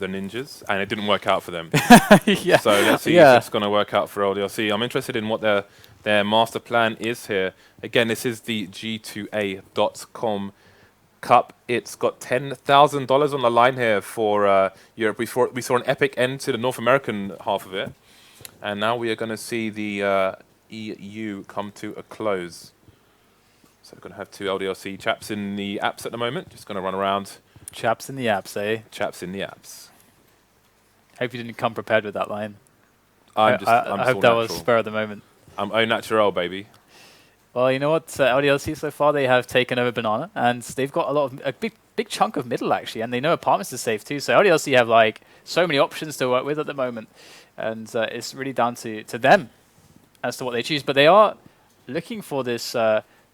the ninjas, and it didn't work out for them. Yeah. So let's see if it's going to work out for LDLC. I'm interested in what their master plan is here. Again, this is the G2A.com Cup. It's got $10,000 on the line here for Europe. We saw an epic end to the North American half of it, and now we are going to see the EU come to a close. So we're going to have two LDLC chaps in the apps at the moment. Just going to run around. Chaps in the apps, eh? Chaps in the apps. Hope you didn't come prepared with that line. I hope that was spur of the moment. I'm au naturel, baby. Well, you know what? LDLC so far, they have taken over Banana, and they've got a big chunk of middle, actually, and they know Apartments is safe, too. So LDLC have, like, so many options to work with at the moment, and it's really down to them as to what they choose. But they are looking for this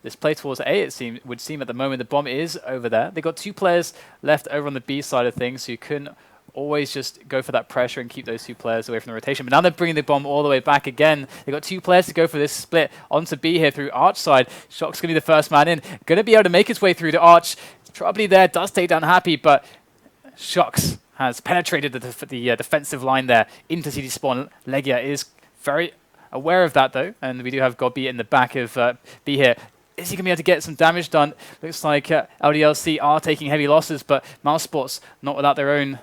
this play towards A, would seem at the moment. The bomb is over there. They've got two players left over on the B side of things, so you couldn't always just go for that pressure and keep those two players away from the rotation. But now they're bringing the bomb all the way back again. They've got two players to go for this split onto B here through Arch side. Shock's going to be the first man in. Going to be able to make his way through to Arch. Probably there, does take down Happy, but Shocks has penetrated the defensive line there into CD spawn. Legia is very aware of that, though, and we do have Godby in the back of B here. Is he going to be able to get some damage done? Looks like LDLC are taking heavy losses, but Mousesports not without their own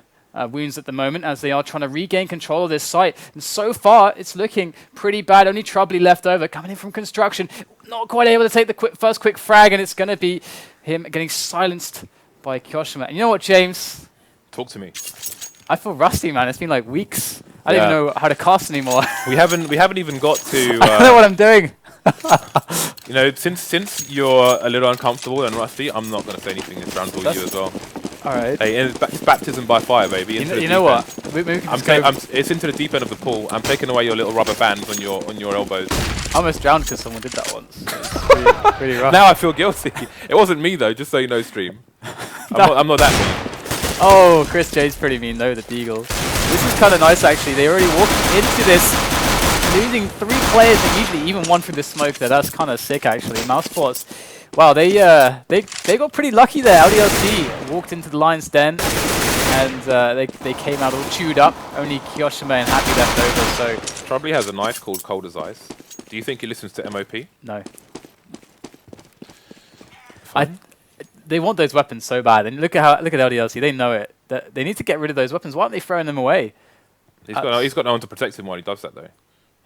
wounds at the moment, as they are trying to regain control of this site. And so far, it's looking pretty bad. Only Troubly left over, coming in from construction. Not quite able to take the first quick frag, and it's going to be him getting silenced by Kyoshima. And you know what, James? Talk to me. I feel rusty, man. It's been like weeks. I don't even know how to cast anymore. We haven't even got to. I don't know what I'm doing. You know, since you're a little uncomfortable and rusty, I'm not going to say anything this round for you as well. All right. Hey, it's baptism by fire, baby. You know what? It's into the deep end of the pool. I'm taking away your little rubber bands on your elbows. I almost drowned because someone did that once. It's pretty rough. Now I feel guilty. It wasn't me though, just so you know, stream. I'm not that mean. Oh, Chris J's pretty mean though, the Deagle. This is kind of nice actually. They already walked into this, losing 3 players and usually even one through the smoke there. That's kind of sick actually. Mousesports. Wow, they got pretty lucky there. LDLC walked into the Lion's Den, and they came out all chewed up. Only Kyoshima and Happy left over. So Troubly has a knife called Cold as Ice. Do you think he listens to MOP? No. They want those weapons so bad, and look at LDLC. They know it. They need to get rid of those weapons. Why aren't they throwing them away? He's got no one to protect him while he does that though.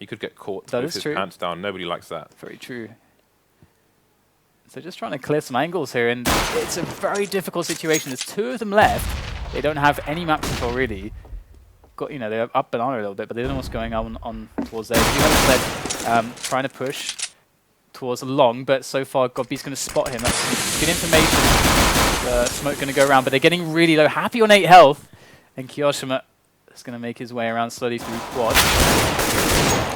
He could get caught with his pants down. Nobody likes that. Very true. So just trying to clear some angles here, and it's a very difficult situation. There's 2 of them left. They don't have any map control really. They're up Banana a little bit, but they don't know what's going on towards there. You have a trying to push towards the long, but so far Godby's going to spot him. That's good information. Smoke going to go around, but they're getting really low. Happy on 8 health, and Kyoshima is going to make his way around slowly through quad.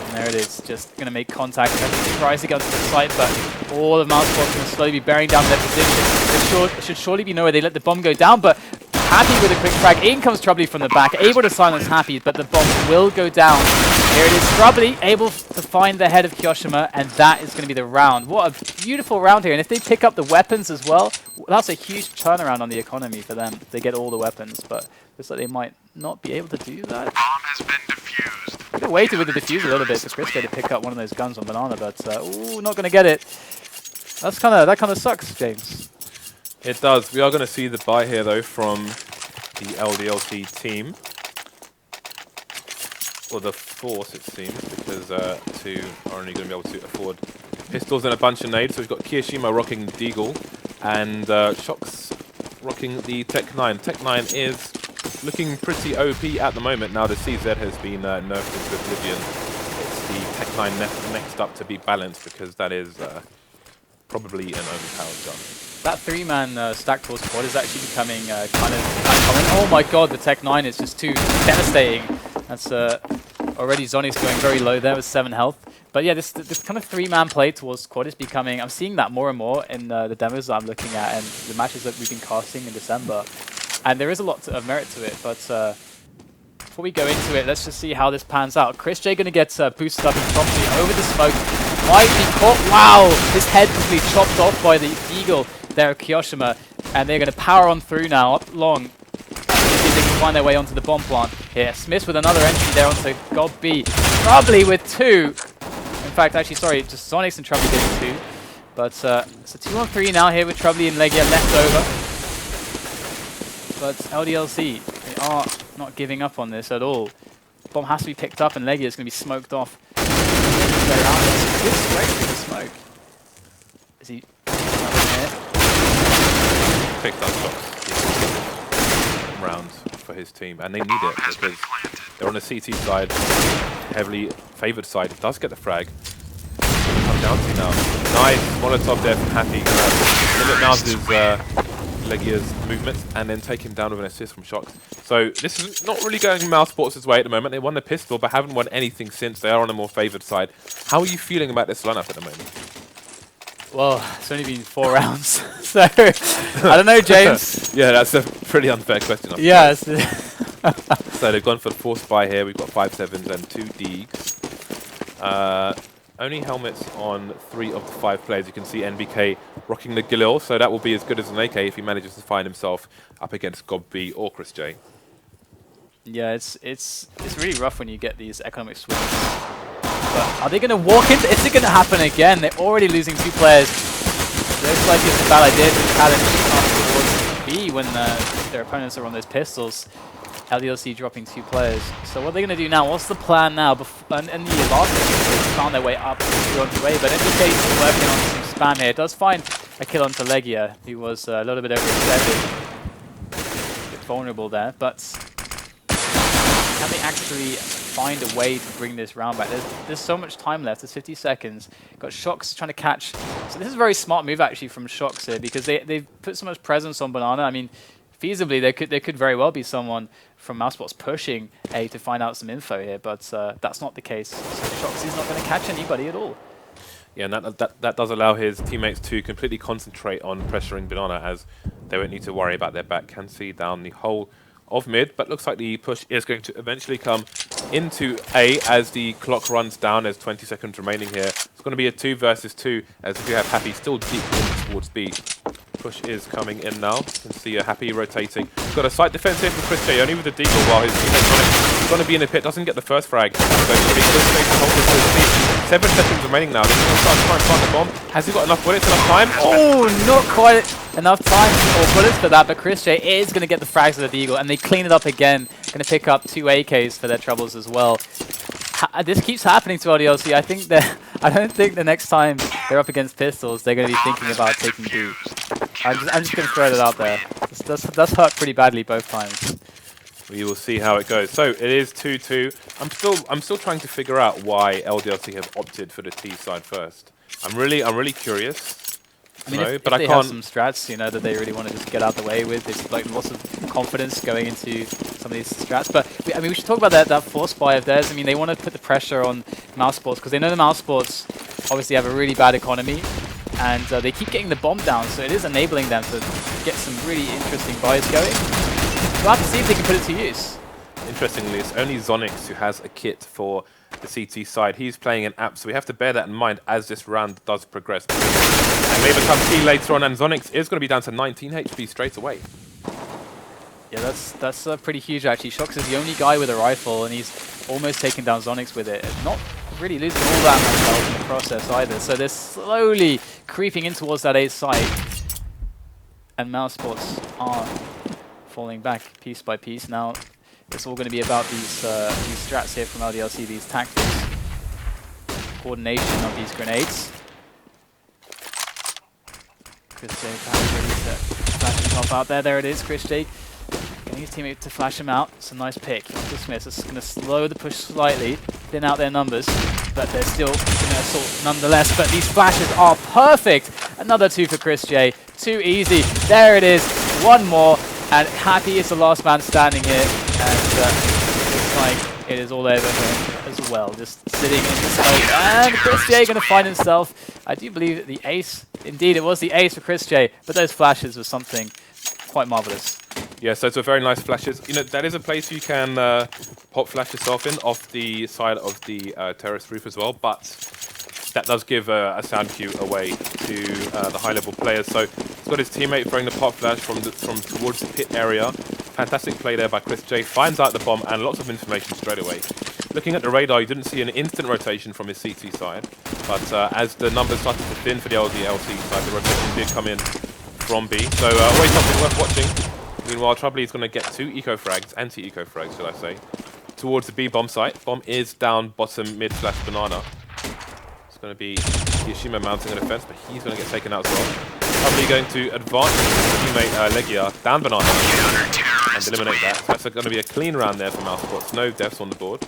And there it is, just going to make contact. He tries to get onto the site, but all of Mousesports are going to slowly be bearing down their position. There should surely be nowhere they let the bomb go down, but Happy with a quick frag. In comes Troubly from the back, able to silence Happy, but the bomb will go down. Here it is, Troubly able to find the head of Kyoshima, and that is going to be the round. What a beautiful round here, and if they pick up the weapons as well, that's a huge turnaround on the economy for them. They get all the weapons, but looks like they might not be able to do that. Bomb has been defused. Could have waited with the defuse a little bit for Chris to pick up one of those guns on Banana, but ooh, not going to get it. That kind of sucks, James. It does. We are going to see the buy here though from the LDLC team. Or the Force, it seems, because 2 are only going to be able to afford pistols and a bunch of nades. So we've got Kyoshima rocking Deagle and Shocks rocking the Tech 9. Tech 9 is looking pretty OP at the moment. Now the CZ has been nerfed into oblivion. It's the Tech 9 next up to be balanced, because that is probably an overpowered gun. That 3-man stack towards quad is actually becoming kind of common. Oh my god, the Tech 9 is just too devastating. That's already Zoni's going very low there with 7 health. But yeah, this kind of 3-man play towards quad is becoming, I'm seeing that more and more in the demos that I'm looking at and the matches that we've been casting in December. And there is a lot of merit to it, but before we go into it, let's just see how this pans out. Chris J going to get boosted up promptly over the smoke. Might be caught. Wow! His head completely chopped off by the Eagle there of Kyoshima. And they're going to power on through now, up long. they can find their way onto the bomb plant here. Smith with another entry there onto God B. Troubley with 2. In fact, actually, sorry, just Zonix and Troubley getting 2. But it's a 2-on-3 now here with Troubley and Legia left over. But LDLC, they are not giving up on this at all. Bomb has to be picked up and Legia is going to be smoked off. Good straight through the smoke. Is he here? Picked up shots rounds for his team, and they need it because they're on the CT side, heavily favoured side. It does get the frag. Come down to now. Nice Molotov there from Happy. Limit Mouse's Legia's movements and then take him down with an assist from Shox. So this is not really going Mousesports' way at the moment. They won the pistol but haven't won anything since. They are on a more favoured side. How are you feeling about this lineup at the moment? Well, it's only been 4 rounds, so I don't know, James. Yeah, that's a pretty unfair question. Yeah. So they've gone for the 4 spy here. We've got 5 7s and 2 Deegs. Only helmets on 3 of the 5 players. You can see NBK rocking the Galil, so that will be as good as an AK if he manages to find himself up against Gob B or Chris J. Yeah, it's really rough when you get these economic swings. But are they going to walk into? Is it going to happen again? They're already losing 2 players. Looks like it's a bad idea to challenge towards B when their opponents are on those pistols. LDLC dropping 2 players. So what are they going to do now? What's the plan now? And the last game, they found their way up to 2-on-2A, but NBK is working on some spam here. Does find a kill onto Legia, who was a little bit overextended. A bit vulnerable there, but can they actually find a way to bring this round back? There's so much time left. There's 50 seconds. Got Shox trying to catch. So this is a very smart move actually from Shox here because they've put so much presence on Banana. I mean, feasibly, there could very well be someone from Mousesports pushing A to find out some info here, but that's not the case. So Shox is not going to catch anybody at all. Yeah, and that does allow his teammates to completely concentrate on pressuring Banana as they won't need to worry about their back. Can see down the whole of mid, but looks like the push is going to eventually come into A as the clock runs down. There's 20 seconds remaining here. It's going to be a 2 versus 2 as we have Happy still deep towards B. Push is coming in now. You can see Happy rotating. Got a side defense here from Chris J, only with the deagle while his teammate's on it. Going to be in the pit, doesn't get the first frag. So he still stays to hold this to his team. 7 seconds remaining now. They're going to start trying to plant the bomb. Has he got enough bullets, enough time? Oh, not quite enough time or bullets for that, but Chris J is going to get the frags with the deagle, and they clean it up again. Going to pick up 2 AKs for their troubles as well. This keeps happening to LDLC. I don't think the next time they're up against pistols, they're going to be thinking about taking B. I'm just going to throw that out there. That's hurt pretty badly both times. We will see how it goes. So it is 2-2. I'm still trying to figure out why LDLC have opted for the T side first. I'm really curious. I mean, if they have some strats, you know, that they really want to just get out the way with, there's like lots of confidence going into some of these strats. But I mean, we should talk about that 4 spy of theirs. I mean, they want to put the pressure on Mousesports because they know the Mousesports obviously have a really bad economy, and they keep getting the bomb down, so it is enabling them to get some really interesting buys going. We'll have to see if they can put it to use. Interestingly, it's only Zonix who has a kit for the CT side. He's playing an app, so we have to bear that in mind as this round does progress. And may become key later on, and Zonix is going to be down to 19 HP straight away. Yeah, that's pretty huge actually. Shox is the only guy with a rifle, and he's almost taken down Zonix with it. Not really losing all that much health in the process either. So they're slowly creeping in towards that A site, and Mousesports are falling back piece by piece. Now it's all going to be about these strats here from LDLC, these tactics, coordination of these grenades. Chris J perhaps ready to flash himself out there. There it is, Chris J getting his teammate to flash him out. It's a nice pick. To Smith, it's going to slow the push slightly, thin out their numbers, but they're still going to assault nonetheless. But these flashes are perfect. Another 2 for Chris J. Too easy. There it is. One more. And Happy is the last man standing here, and looks like it is all over for him as well. Just sitting in the smoke, and Chris J going to find himself. I do believe the ace, indeed it was the ace for Chris J, but those flashes were something quite marvelous. Yeah, so it's a very nice flashes. You know, that is a place you can pop flash yourself in off the side of the terrace roof as well, but that does give a sound cue away to the high-level players. So he's got his teammate throwing the pop flash from towards the pit area. Fantastic play there by Chris J. Finds out the bomb and lots of information straight away. Looking at the radar, you didn't see an instant rotation from his CT side, but as the numbers started to thin for the LDLC side, the rotation did come in from B. So always something worth watching. Meanwhile, Troubley is going to get 2 eco-frags, anti-eco frags, should I say, towards the B bomb site. Bomb is down bottom mid slash banana. It's going to be Yoshima mounting an offense, but he's going to get taken out as well. Troubley going to advance his teammate Legia down banana and eliminate that. So that's going to be a clean round there for Mousesports. No deaths on the board.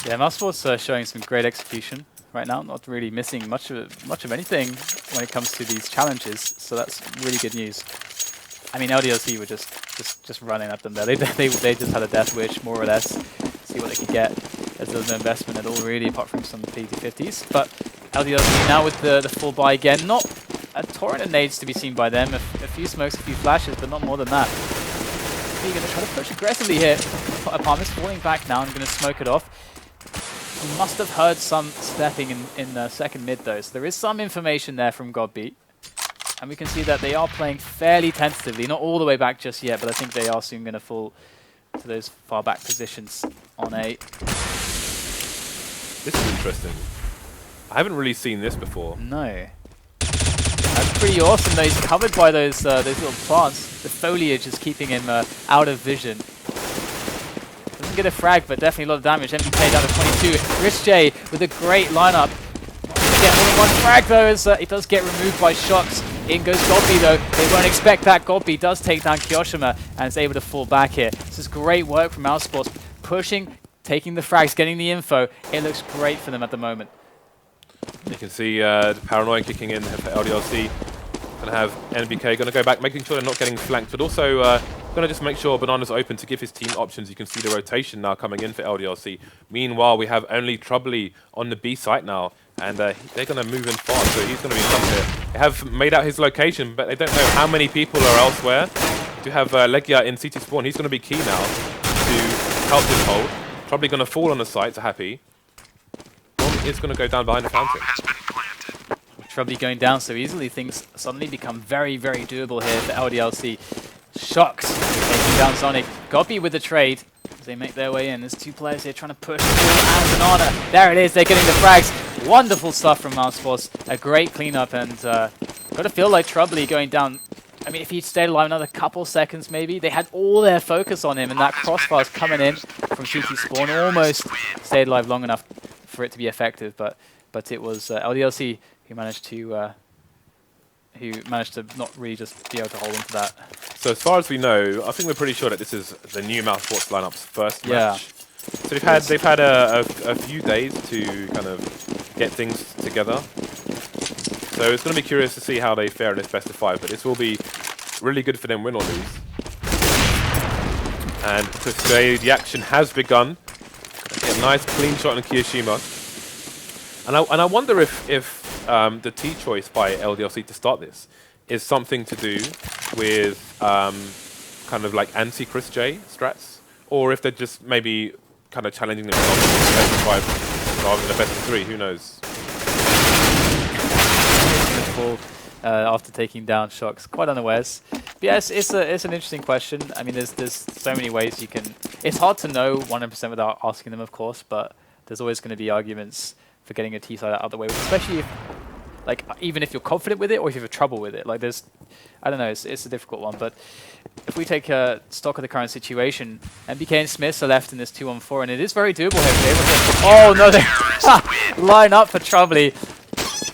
Yeah, Mousesports showing some great execution right now. Not really missing much of anything when it comes to these challenges. So that's really good news. I mean, LDLC were just running at them there. They just had a death wish, more or less. See what they could get. There's no investment at all, really, apart from some 50-50s. But LDLC now with the full buy again. Not a torrent of nades to be seen by them. A few smokes, a few flashes, but not more than that. They're going to try to push aggressively here. Apartment's falling back now and going to smoke it off. He must have heard some stepping in second mid, though. So there is some information there from Godbeat. And we can see that they are playing fairly tentatively, not all the way back just yet, but I think they are soon going to fall to those far back positions on A. This is interesting. I haven't really seen this before. No. That's pretty awesome though. He's covered by those little plants. The foliage is keeping him out of vision. Doesn't get a frag, but definitely a lot of damage. MBK down to 22. Chris J with a great lineup. Get more than one frag though, as it does get removed by shots. In goes Godby though. They won't expect that. Godby does take down Kyoshima and is able to fall back here. This is great work from Mousesports. Pushing, taking the frags, getting the info. It looks great for them at the moment. You can see the paranoia kicking in for LDLC. Going to have NBK going to go back, making sure they're not getting flanked, but also going to just make sure Banana's open to give his team options. You can see the rotation now coming in for LDLC. Meanwhile, we have only Troubley on the B site now, and they're going to move in fast, so he's going to be stuck here. They have made out his location, but they don't know how many people are elsewhere. To have Legia in CT spawn, he's going to be key now to help this hold. Troubley going to fall on the site to Happy. Bomb is going to go down behind the fountain. Troubley going down so easily, things suddenly become very, very doable here for LDLC. Shocked, taking down Sonic. Godby with the trade as they make their way in. There's 2 players here trying to push and Banana. There it is, they're getting the frags. Wonderful stuff from Mousesports. A great cleanup, and got to feel like Troubley going down. I mean, if he'd stayed alive another couple seconds maybe, they had all their focus on him, and that crossfire's coming in from CT spawn. Almost stayed alive long enough for it to be effective, but it was LDLC who managed to not really just be able to hold on to that. So as far as we know, I think we're pretty sure that this is the new Mousesports lineup's first match. So they've had a few days to kind of get things together. So it's going to be curious to see how they fare in this best of 5, but this will be really good for them, win or lose. And today the action has begun. Get a nice clean shot on Kiyoshima. And I wonder if the T choice by LDLC to start this is something to do with kind of like anti-Chris J strats, or if they're just maybe kind of challenging themselves to the best of 5 rather than a best of 3, who knows. After taking down Shocks, quite unawares. But yeah, it's an interesting question. I mean, there's so many ways you can. It's hard to know 100% without asking them, of course, but there's always going to be arguments for getting a T side out of the way, especially if, like, even if you're confident with it or if you have trouble with it. Like, there's, I don't know, it's a difficult one. But if we take stock of the current situation, MBK and Smiths are left in this 2-on-4, and it is very doable here. Oh no, they line up for Troubley.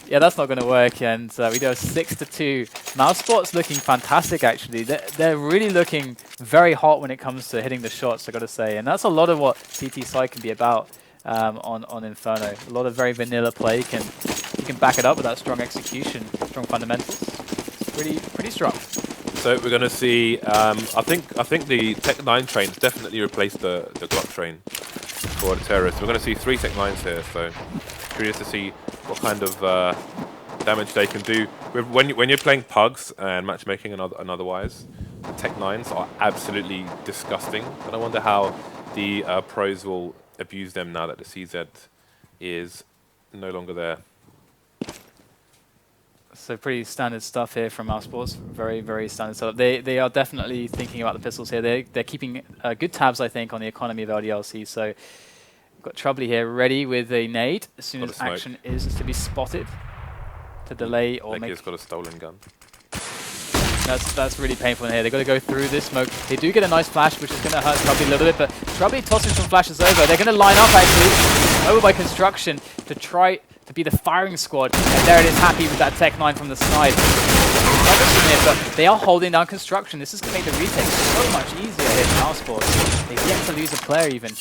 Yeah, that's not going to work, and we go 6-2. Mousesports looking fantastic, actually. They're really looking very hot when it comes to hitting the shots, I got to say, and that's a lot of what CT side can be about on Inferno. A lot of very vanilla play. You can back it up with that strong execution, strong fundamentals. It's pretty strong. So we're going to see. I think the Tech 9 trains definitely replaced the Glock train for the terrorists. We're going to see 3 Tech 9s here. So curious to see what kind of damage they can do. When you're playing pugs and matchmaking and otherwise, Tech 9s are absolutely disgusting. And I wonder how the pros will abuse them now that the CZ is no longer there. So pretty standard stuff here from Mousesports. Very, very standard setup. They are definitely thinking about the pistols here. They're keeping good tabs, I think, on the economy of LDLC. So got Troubly here ready with a nade as soon as action is to be spotted to delay or make. He's got a stolen gun. That's really painful in here. They've got to go through this smoke. They do get a nice flash, which is going to hurt Troubly a little bit, but Troubly tossing some flashes over. They're going to line up, actually, over by Construction to try to be the firing squad. And there it is, happy with that Tech 9 from the side. But they are holding down Construction. This is going to make the retake so much easier here for Mousesports. They've yet to lose a player, even.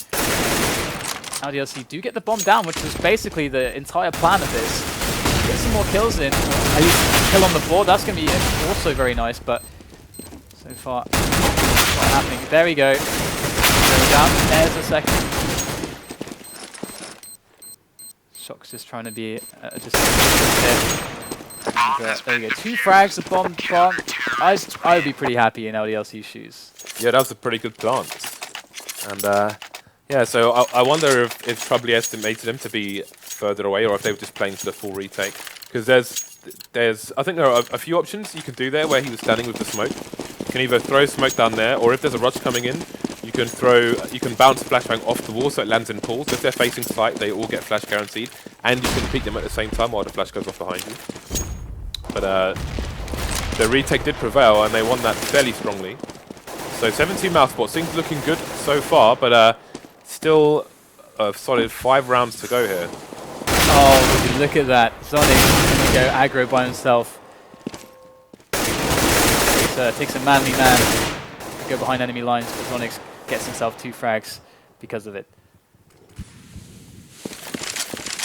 LDLC do get the bomb down, which was basically the entire plan of this. Get some more kills in, at least a kill on the board, that's going to be also very nice, but so far, not happening. There we go. Going down, there's a second. Shock's just trying to be just here. And, there we go, 2 frags, a bomb. I would be pretty happy in LDLC's shoes. Yeah, that was a pretty good plant. And yeah, so I wonder if Troubly estimated him to be further away, or if they were just playing for the full retake. Because there's I think there are a few options you can do there where he was standing with the smoke. You can either throw smoke down there, or if there's a rush coming in, you can bounce flashbang off the wall so it lands in pools. If they're facing site, they all get flash guaranteed, and you can peek them at the same time while the flash goes off behind you. But the retake did prevail, and they won that fairly strongly. So 17 Mousesports, things looking good so far, but still a solid 5 rounds to go here. Oh, look at that. Sonic going to go aggro by himself. Takes a manly man to go behind enemy lines, but Sonic gets himself 2 frags because of it.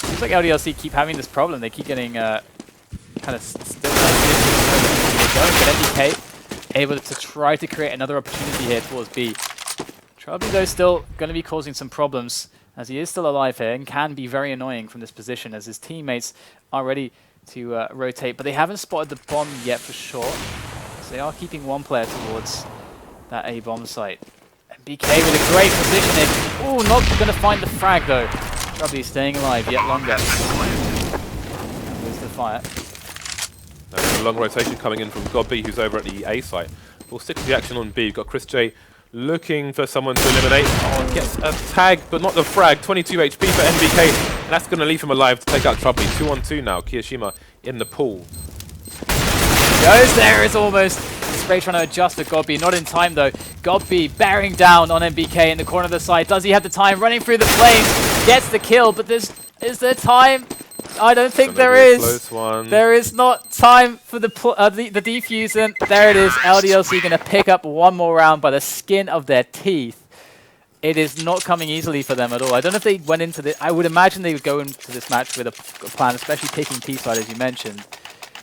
Seems like LDLC keep having this problem. They keep getting kind of still going, but MDK able to try to create another opportunity here towards B. Troubly, though, still going to be causing some problems, as he is still alive here and can be very annoying from this position as his teammates are ready to rotate, but they haven't spotted the bomb yet for sure. So they are keeping 1 player towards that A bomb site. And BK with a great positioning. Oh, not going to find the frag though. Troubly staying alive yet longer. There's the fire. A long rotation coming in from Godby, who's over at the A site. We'll stick to the action on B. We've got Chris J looking for someone to eliminate. Oh, gets a tag, but not the frag. 22 HP for NBK. And that's going to leave him alive to take out Troubly. 2-on-2 now. Kiyoshima in the pool. Goes there, is almost. Spray trying to adjust to Godby. Not in time though. Godby bearing down on NBK in the corner of the side. Does he have the time? Running through the flames. Gets the kill, but is there time? I don't think there is. There is not time for the defuse, and there it is. LDLC going to pick up 1 more round by the skin of their teeth. It is not coming easily for them at all. I don't know if they went into this. I would imagine they would go into this match with a plan, especially picking T side as you mentioned.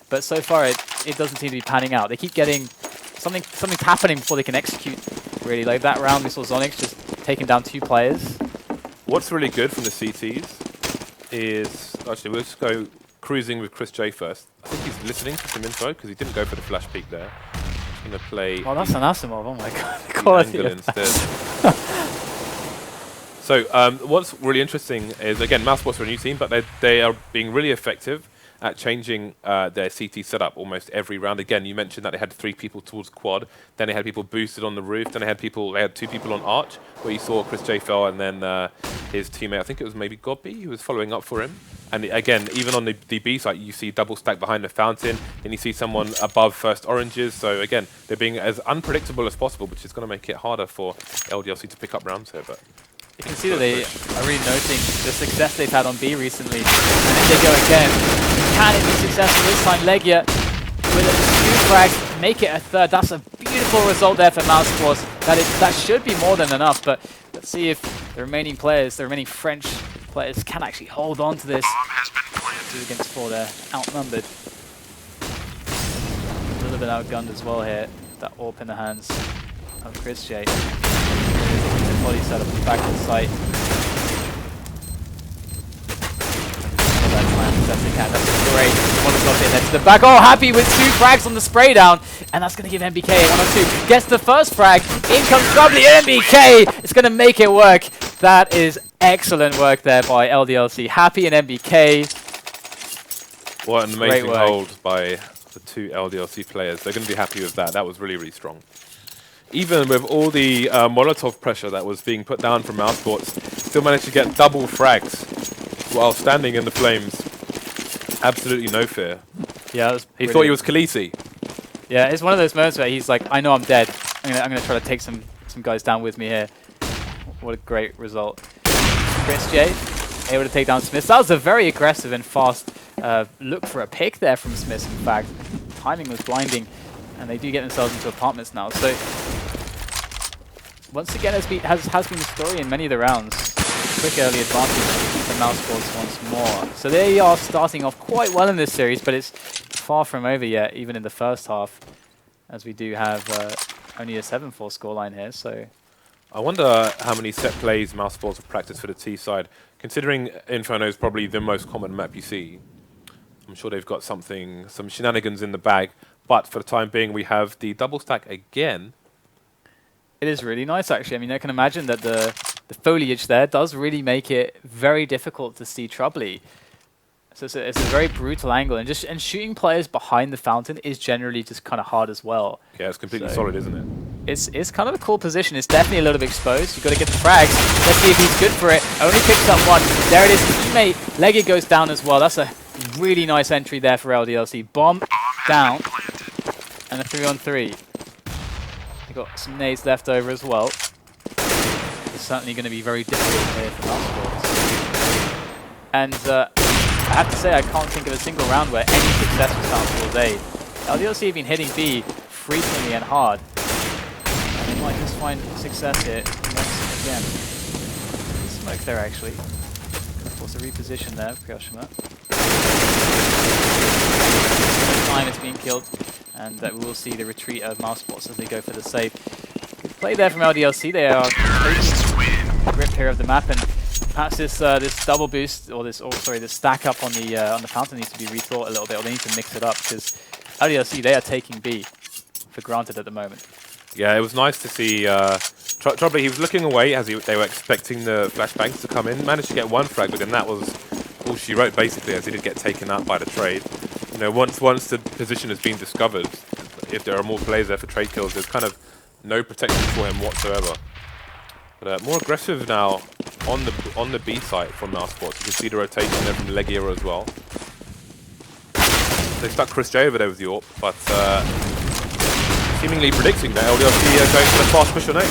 But so far it doesn't seem to be panning out. They keep getting something's happening before they can execute. Really, like that round we saw Zonix just taking down 2 players. What's really good from the CTs is, actually we'll just go cruising with Chris J first. I think he's listening for some info because he didn't go for the flash peek there. He's going to play. Oh, that's an Asimov. Oh my god, the quality of instead. So what's really interesting is, again, Mousesports are a new team, but they are being really effective at changing their CT setup almost every round. Again, you mentioned that they had 3 people towards quad, then they had people boosted on the roof, then they had 2 people on arch, where you saw Chris J fell, and then his teammate, I think it was maybe Godby, who was following up for him. And again, even on the B site, you see double stack behind the fountain, and you see someone above first oranges. So again, they're being as unpredictable as possible, which is going to make it harder for LDLC to pick up rounds here. But you can see that they are really noting the success they've had on B recently. And if they go again, can it be successful this time? Legia with a 2 frags, make it a 3rd. That's a beautiful result there for Mousesports. That should be more than enough, but let's see if the remaining players, the remaining French players, can actually hold on to this. 2 against 4, they're outnumbered. A little bit outgunned as well here. That AWP in the hands of Chris J. Body set up at the back of the site. That's great. Molotov in there to the back. Oh, happy with 2 frags on the spray down. And that's going to give MBK a 1-on-2. Gets the first frag. In comes Troubly. MBK is going to make it work. That is Excellent work there by LDLC. Happy and MBK. What an amazing hold by the two LDLC players. They're going to be happy with that. That was really, really strong. Even with all the Molotov pressure that was being put down from Mousesports, still managed to get double frags while standing in the flames. Absolutely no fear. Yeah, he thought he was Khaleesi. Yeah, it's one of those moments where he's like, I know I'm dead. I'm gonna try to take some guys down with me here. What a great result. Chris J able to take down Smith. That was a very aggressive and fast look for a pick there from Smith, in fact. Timing was blinding, and they do get themselves into apartments now. So, once again, has been the story in many of the rounds. Quick early advantage for Mousesports once more. So they are starting off quite well in this series, but it's far from over yet, even in the first half, as we do have only a 7-4 scoreline here. So I wonder how many set plays Mousesports have practiced for the T side, considering Inferno is probably the most common map you see. I'm sure they've got some shenanigans in the bag, but for the time being, we have the double stack again. It is really nice, actually. I mean, I can imagine that the foliage there does really make it very difficult to see Troubly. So it's a very brutal angle, and shooting players behind the fountain is generally just kind of hard as well. Yeah, it's completely solid, isn't it? It's kind of a cool position. It's definitely a little bit exposed. You've got to get the frags. Let's see if he's good for it. Only picks up one. There it is. Teammate Leggy goes down as well. That's a really nice entry there for LDLC. Bomb down, and a 3-on-3. They've got some nades left over as well. It's certainly going to be very difficult here for Mousesports. And I have to say, I can't think of a single round where any success was found towards A. LDLC have been hitting B frequently and hard. And they might just find success here once again. Smoke there, actually. Gonna force a reposition there, Kyoshima. Time it's being killed, and we will see the retreat of Mousesports as they go for the save. Good play there from LDLC. They are taking grip here of the map, and perhaps this double boost or this stack up on the fountain needs to be rethought a little bit, or they need to mix it up, because LDLC, they are taking B for granted at the moment. Yeah, it was nice to see Troubly. He was looking away as they were expecting the flashbangs to come in. Managed to get one frag, but then that was all she wrote basically, as he did get taken out by the trade. You know, once the position has been discovered, if there are more players there for trade kills, there's kind of no protection for him whatsoever. But more aggressive now on the B site from Mousesports. You can see the rotation there from Legiera as well. They stuck Chris J over there with the AWP, but seemingly predicting that LDLC are going for the fast push on A.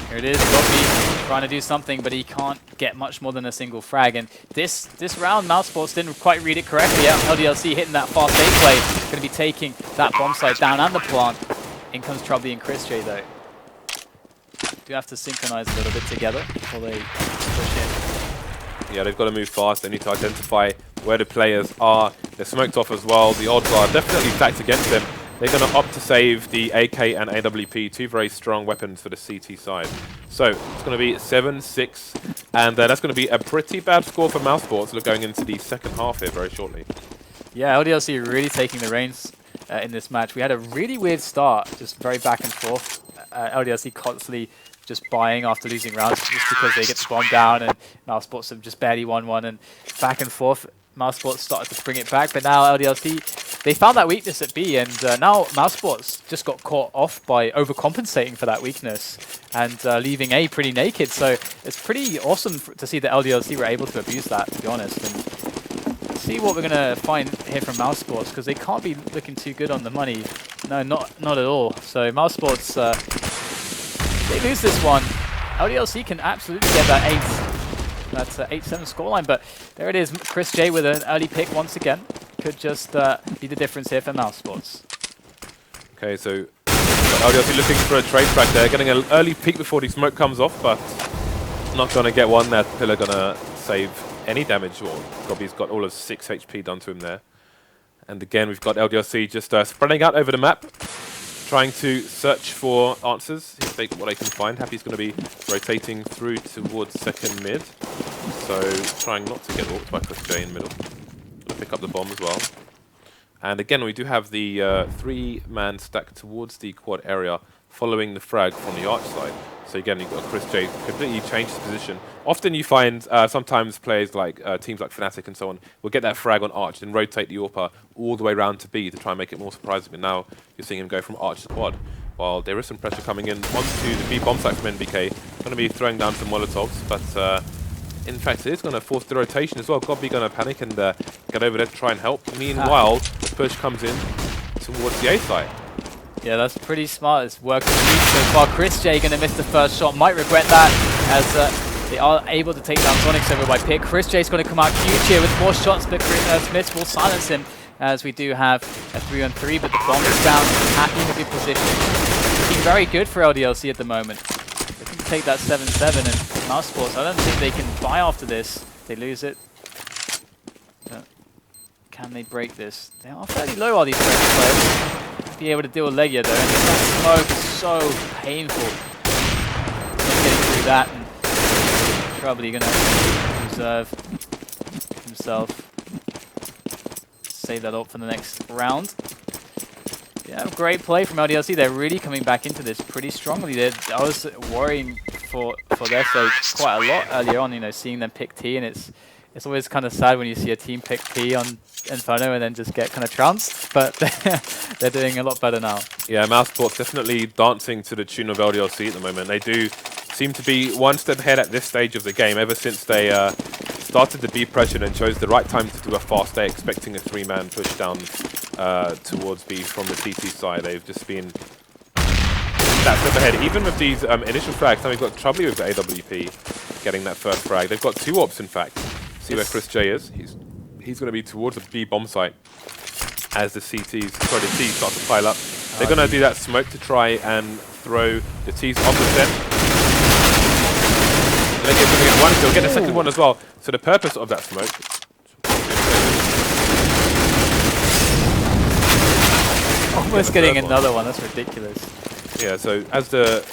Here it is, Gopi trying to do something, but he can't get much more than a single frag. And this round, Mousesports didn't quite read it correctly. LDLC hitting that fast A play, going to be taking that bomb site down and the plant. In comes Troubly and Chris J though. Do have to synchronize a little bit together before they push in. Yeah, they've got to move fast. They need to identify where the players are. They're smoked off as well. The odds are definitely stacked against them. They're going to opt to save the AK and AWP, two very strong weapons for the CT side. So it's going to be 7-6, and that's going to be a pretty bad score for Mousesports going into the second half here very shortly. Yeah, LDLC really taking the reins in this match. We had a really weird start, just very back and forth. LDLC constantly just buying after losing rounds just because they get the bomb down, and Mousesports have just barely won one, and back and forth. Mousesports started to bring it back, but now LDLC, they found that weakness at B, and now Mousesports just got caught off by overcompensating for that weakness and leaving A pretty naked. So it's pretty awesome to see that LDLC were able to abuse that, to be honest. And see what we're going to find here from Mousesports, because they can't be looking too good on the money. No, not at all. So Mousesports, they lose this one. LDLC can absolutely get that 8-7 scoreline, but there it is. Chris J with an early pick once again. Could just be the difference here for Mousesports. Okay, so LDLC looking for a trade track there, getting an early peek before the smoke comes off, but not going to get one. That pillar going to save any damage. Or Gobby's got all of 6 HP done to him there. And again, we've got LDLC just spreading out over the map, trying to search for answers, what they can find. Happy's going to be rotating through towards second mid, so trying not to get walked by Chris J in middle. Going to pick up the bomb as well. And again, we do have the 3-man stack towards the quad area, following the frag from the arch side. So again, you've got Chris J completely changed his position. Often you find sometimes players like teams like Fnatic and so on will get that frag on Arch and rotate the AWP all the way around to B to try and make it more surprising. But now you're seeing him go from Arch to Quad. While there is some pressure coming in onto the B bomb site from NBK. Going to be throwing down some Molotovs, but in fact it is going to force the rotation as well. Godby going to panic and get over there to try and help. Meanwhile, the push comes in towards the A site. Yeah, that's pretty smart. It's working so far. Chris J going to miss the first shot. Might regret that as they are able to take down Sonics over by Pick. Chris J's going to come out huge here with more shots, but Smith will silence him as we do have a 3-on-3, but the bomb is down. Happy in a good position. Looking very good for LDLC at the moment. Looking to take that 7-7 and Mousesports, I don't think they can buy after this. They lose it. But can they break this? They are fairly low, all these French players. Be able to deal with Legia though, and that smoke is so painful. Not getting through that, and probably going to reserve himself. Save that up for the next round. Yeah, great play from LDLC. They're really coming back into this pretty strongly. I was worrying for their sake quite a lot earlier on, you know, seeing them pick T, and it's always kind of sad when you see a team pick T on Inferno and then just get kind of trounced, but they're doing a lot better now. Yeah, Mousesports definitely dancing to the tune of LDLC at the moment. They do seem to be one step ahead at this stage of the game ever since they started the B pressure and chose the right time to do a fast A, expecting a 3-man push down towards B from the TT side. They've just been that step ahead. Even with these initial frags, now we've got Trouble with the AWP getting that first frag. They've got 2 ops in fact. See where Chris J is? He's going to be towards the B bomb site as the T start to pile up. They're going to do that smoke to try and throw the T's off the set. They're going to get one, they'll get the second one as well. So the purpose of that smoke... Almost getting another one, that's ridiculous. Yeah, so as the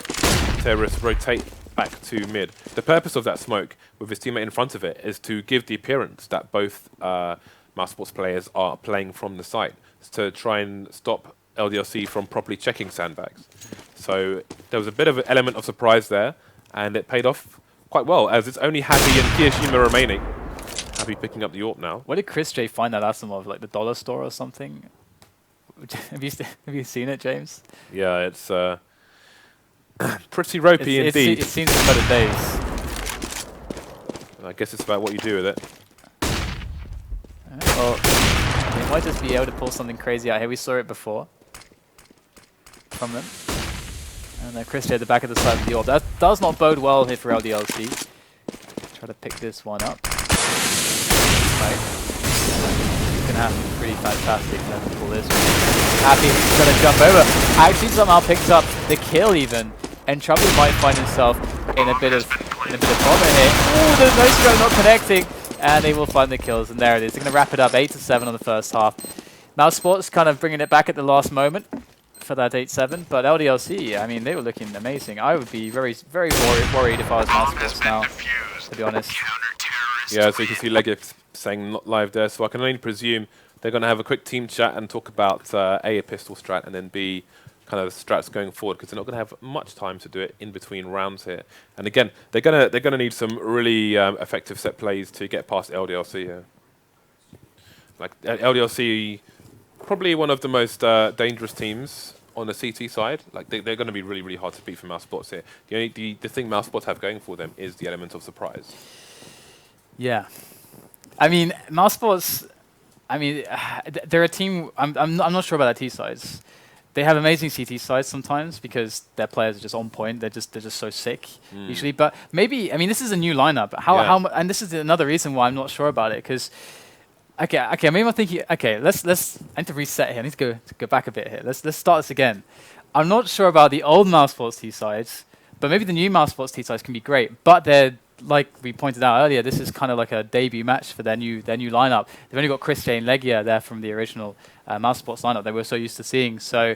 terrorists rotate back to mid, the purpose of that smoke with his teammate in front of it is to give the appearance that both Mousesports players are playing from the site, to try and stop LDLC from properly checking sandbags. So there was a bit of an element of surprise there, and it paid off quite well, as it's only Happy and Kiyashima remaining. Happy picking up the AWP now. Where did Chris J find that Asimov? Like the dollar store or something? Have you seen it, James? Yeah, it's pretty ropey indeed. It seems for better days. I guess it's about what you do with it. Well, they might just be able to pull something crazy out here. We saw it before from them. And then Chris J at the back of the side of the AWP. That does not bode well here for LDLC. Try to pick this one up. Right. It's going to have to be pretty fantastic to pull this one. Happy he's going to jump over. Actually somehow picks up the kill even. And Trouble might find himself in a bit of bother here. Ooh, there's no stroke not connecting. And they will find the kills. And there it is. They're going to wrap it up 8-7 on the first half. Mousesports kind of bringing it back at the last moment for that 8-7. But LDLC, I mean, they were looking amazing. I would be very, very worried if I was Mousesports now, to be honest. Yeah, so you can see Legia saying not live there. So I can only presume they're going to have a quick team chat and talk about A pistol strat, and then B, kind of strats going forward, because they're not going to have much time to do it in between rounds here. And again, they're gonna need some really effective set plays to get past LDLC here. Like LDLC, probably one of the most dangerous teams on the CT side. Like they're going to be really, really hard to beat for Mousesports here. The thing Mousesports have going for them is the element of surprise. Yeah, I mean Mousesports. I mean, they're a team. I'm not sure about their T sides. They have amazing CT sides sometimes because their players are just on point. They're just so sick usually. But maybe, I mean, this is a new lineup. And this is another reason why I'm not sure about it. Because maybe I'm thinking. Okay, let's. I need to reset here. I need to go back a bit here. Let's start this again. I'm not sure about the old Mousesports T sides, but maybe the new Mousesports T sides can be great. But they're, like we pointed out earlier, this is kind of like a debut match for their new lineup. They've only got Chris J and Legia there from the original Mousesports lineup they were so used to seeing. So,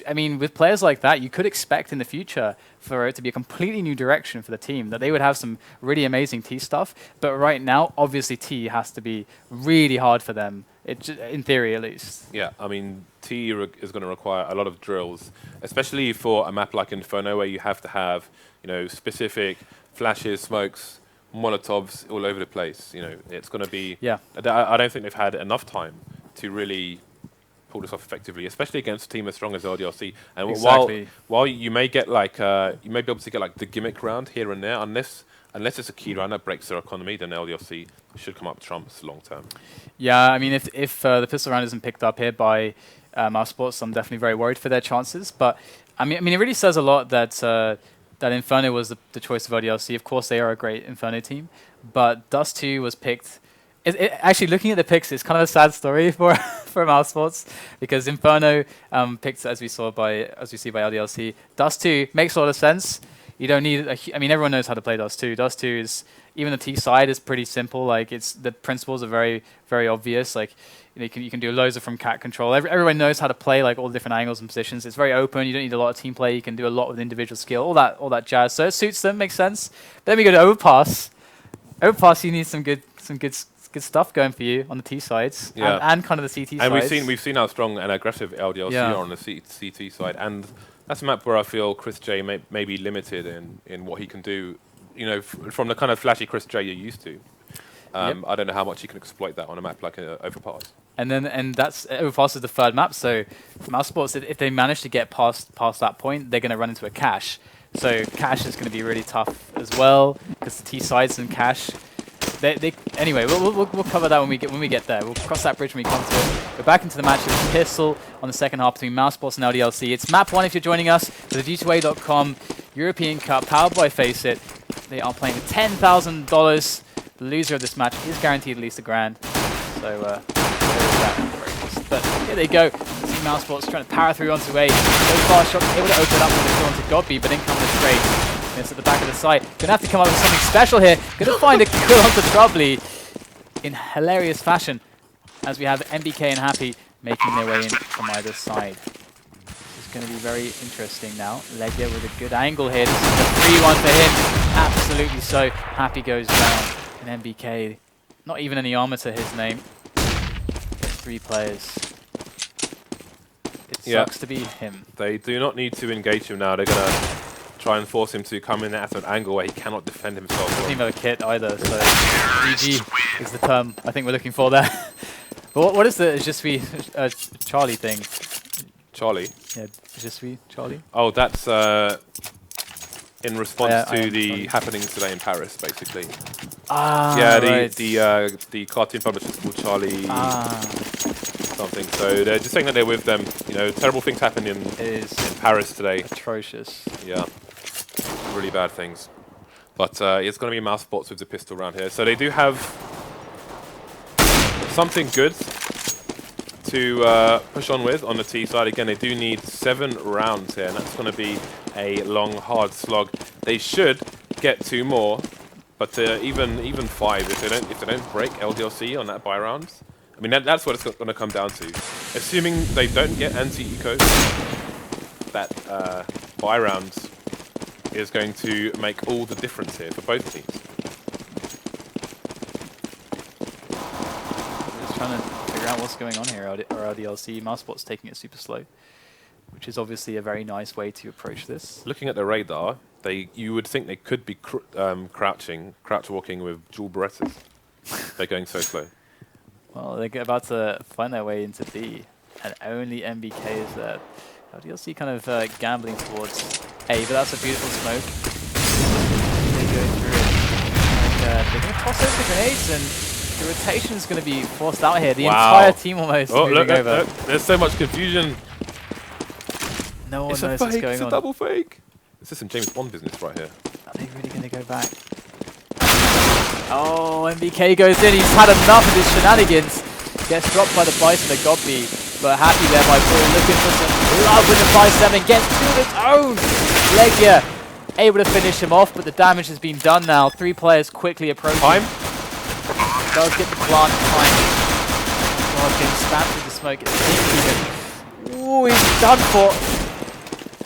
I mean, with players like that, you could expect in the future for it to be a completely new direction for the team, that they would have some really amazing T stuff. But right now, obviously, T has to be really hard for them, in theory at least. Yeah, I mean, T is going to require a lot of drills, especially for a map like Inferno, where you have to have you know, specific flashes, smokes, Molotovs all over the place. You know, it's going to be. Yeah. I don't think they've had enough time to really pull this off effectively, especially against a team as strong as LDLC. And Exactly. while you may get like you may be able to get like the gimmick round here and there, unless it's a key round that breaks their economy, then LDLC should come up trumps long term. Yeah, I mean, if the pistol round isn't picked up here by Mousesports, I'm definitely very worried for their chances. But I mean, it really says a lot that that Inferno was the choice of LDLC. Of course, they are a great Inferno team, but Dust 2 was picked. Actually, looking at the picks, it's kind of a sad story for for Mousesports, because Inferno picked, as we see by LDLC. Dust 2 makes a lot of sense. You don't need I mean, everyone knows how to play Dust 2. Dust 2 is, even the T side is pretty simple. Like, it's the principles are very, very obvious. Like, you can do loads of from cat control. Everyone knows how to play like all the different angles and positions. It's very open. You don't need a lot of team play. You can do a lot with individual skill. All that jazz. So it suits them. Makes sense. But then we go to Overpass. Overpass, you need some good stuff going for you on the T sides, and kind of the CT and sides. we've seen how strong and aggressive LDLC are on the CT side, and that's a map where I feel Chris J may be limited in what he can do. You know, from the kind of flashy Chris J you're used to. I don't know how much he can exploit that on a map like Overpass. And that's Overpass is the third map. So Mousesports, if they manage to get past that point, they're going to run into a cache. So cache is going to be really tough as well, because the T sides and cache. Anyway, we'll cover that when we get there. We'll cross that bridge when we come to it. We're back into the match with Pistol on the second half between Mousesports and LDLC. It's map 1 if you're joining us for the G2A.com European Cup powered by FACEIT. They are playing with $10,000. The loser of this match is guaranteed at least $1,000. So there is that. But here they go. See Mousesports trying to power through onto A. So far, Shock able to open up with a kill onto Godby, but in comes the trade. It's at the back of the site. Gonna have to come up with something special here. Gonna find a kill onto Troubly in hilarious fashion, as we have MBK and Happy making their way in from either side. This is gonna be very interesting now. Legia with a good angle here. This is a 3-1 for him. Absolutely so. Happy goes down. And MBK, not even any armor to his name. 3 players. It sucks to be him. They do not need to engage him now. They're gonna try and force him to come in at an angle where he cannot defend himself. Doesn't even have a kit either, so GG is the term I think we're looking for there. But what is the Je suis Charlie thing? Charlie? Yeah, Je suis Charlie? Oh, that's in response to the happenings today in Paris, basically. Ah, yeah, right. the cartoon publisher's called Charlie something. So they're just saying that they're with them. You know, terrible things happened in Paris today. Atrocious. Yeah, really bad things. But it's going to be Mousesports with the pistol round here. So they do have something good to push on with on the T side. Again, they do need 7 rounds here, and that's going to be a long, hard slog. They should get 2 more, but even 5 if they don't break LDLC on that buy round. I mean, that's what it's going to come down to. Assuming they don't get anti-eco, that buy round is going to make all the difference here for both teams. Just trying to figure out what's going on here. LDLC, Mousesports taking it super slow, which is obviously a very nice way to approach this. Looking at the radar, you would think they could be crouch walking with dual Berettas. They're going so slow. Well, they're about to find their way into B, and only MBK is there. LDLC kind of gambling towards A, but that's a beautiful smoke. They go through it. And, they're going to toss over the grenades, and the rotation is going to be forced out here. The entire team almost moving over. Look, there's so much confusion. No one knows what's going on. It's a double fake. This is some James Bond business right here. Are they really going to go back? Oh, MBK goes in. He's had enough of his shenanigans. Gets dropped by the Bison, the Godby. But Happy there by Paul, looking for some love with the 5-7. Gets to his own. Legia able to finish him off, but the damage has been done now. 3 players quickly approaching. Time. Does get the plant time. Oh, getting stabbed with the smoke. It's ooh, he's done for.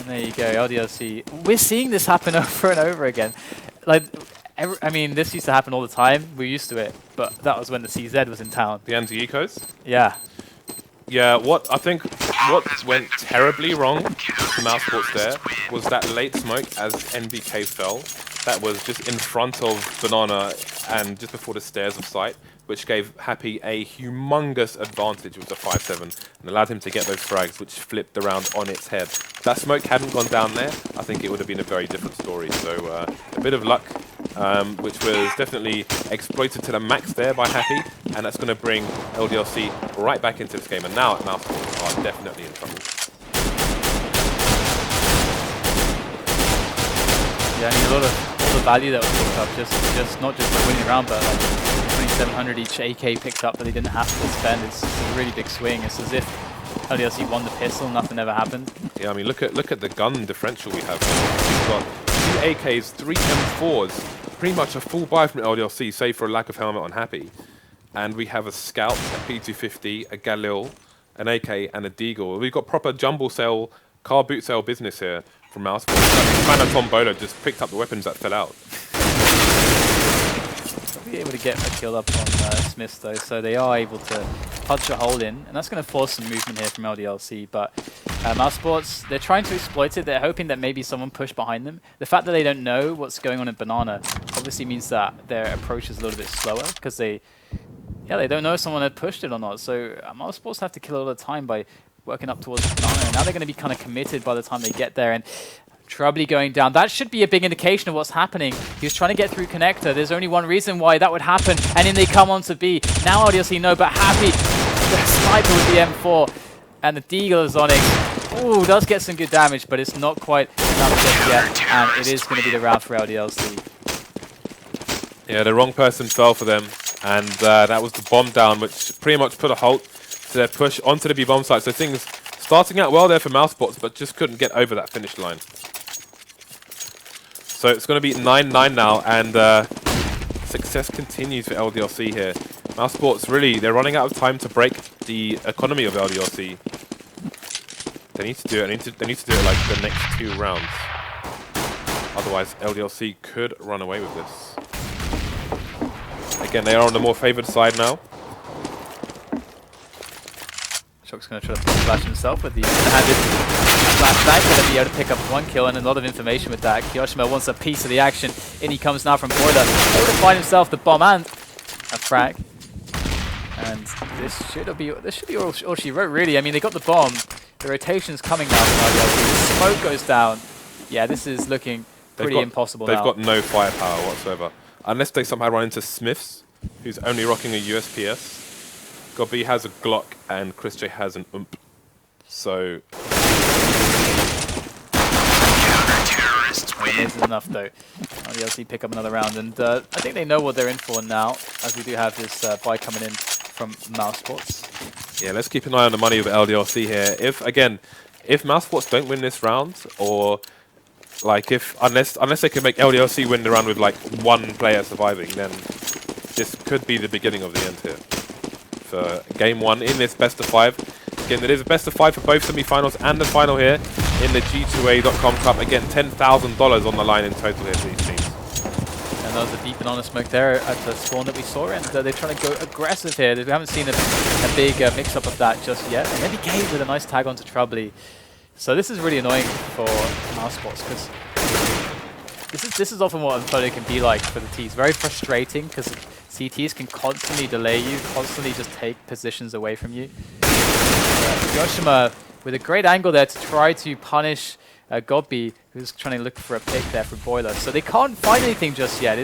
And there you go, LDLC. We're seeing this happen over and over again. Like, I mean, this used to happen all the time. We're used to it, but that was when the CZ was in town. The anti-ecos? Yeah. Yeah, what I think what went terribly wrong for Mousesports there was that late smoke as NBK fell. That was just in front of Banana and just before the stairs of sight, which gave Happy a humongous advantage with the 5-7 and allowed him to get those frags, which flipped the round on its head. If that smoke hadn't gone down there, I think it would have been a very different story. So a bit of luck, which was definitely exploited to the max there by Happy, and that's going to bring LDLC right back into this game. And now Mousesports are definitely in trouble. Yeah, I mean, all the value that was picked up, just not just by winning around, but like 2,700 each AK picked up that they didn't have to spend. It's a really big swing. It's as if LDLC won the pistol, nothing ever happened. Yeah, I mean, look at the gun differential we have. We've got 2 AKs, 3 M4s, pretty much a full buy from LDLC, save for a lack of helmet on Happy. And we have a Scout, a P250, a Galil, an AK, and a Deagle. We've got proper jumble sale, car boot sale business here from Mousesports. I think Tom Bolo just picked up the weapons that fell out. Be able to get a kill up on Smiths though, so they are able to punch a hole in, and that's going to force some movement here from LDLC. But Mousesports, they're trying to exploit it. They're hoping that maybe someone pushed behind them. The fact that they don't know what's going on in Banana obviously means that their approach is a little bit slower because they don't know if someone had pushed it or not. So Mousesports have to kill a lot of time by working up towards Banana, and now they're going to be kind of committed by the time they get there. And Troubly going down. That should be a big indication of what's happening. He was trying to get through Connector. There's only one reason why that would happen. And then they come on to B. Now LDLC no, but Happy. The sniper with the M4. And the Deagle is on it. Ooh, does get some good damage, but it's not quite enough just yet. And it is going to be the round for LDLC. Yeah, the wrong person fell for them. And that was the bomb down, which pretty much put a halt to their push onto the B bomb site. So things starting out well there for Mousesports, but just couldn't get over that finish line. So it's going to be 9-9 now, and success continues for LDLC here. Mousesports, really, they're running out of time to break the economy of LDLC. They need to do it. They need to do it like the next 2 rounds. Otherwise, LDLC could run away with this. Again, they are on the more favored side now. Shock's going to try to flash himself with the handed flashback, going to be able to pick up 1 kill and a lot of information with that. Kyoshima wants a piece of the action. In he comes now from Boiler. Able to find himself the bomb and a frag. And this should be all she wrote, really. I mean, they got the bomb. The rotation's coming now from LDLC. The smoke goes down. Yeah, this is looking pretty impossible now. They've got no firepower whatsoever. Unless they somehow run into Smiths, who's only rocking a USPS. Gobby has a Glock and Chris J has an UMP. So this is enough though. LDLC pick up another round, and I think they know what they're in for now, as we do have this buy coming in from Mousesports. Yeah, let's keep an eye on the money of LDLC here. If Mousesports don't win this round, or like unless they can make LDLC win the round with like 1 player surviving, then this could be the beginning of the end here. For game 1 in this best of 5. Again, it is a best of 5 for both semi-finals and the final here in the G2A.com Cup. Again, $10,000 on the line in total here for these teams. And that was a deep and honest smoke there at the spawn that we saw, and they're trying to go aggressive here. We haven't seen a big mix-up of that just yet. And maybe Gabe with a nice tag onto Troubly. So this is really annoying for Mousesports, because this is often what Unfolded can be like for the T's. Very frustrating, because CTs can constantly delay you, constantly just take positions away from you. Yoshima with a great angle there to try to punish Gobby, who's trying to look for a pick there for Boiler. So they can't find anything just yet.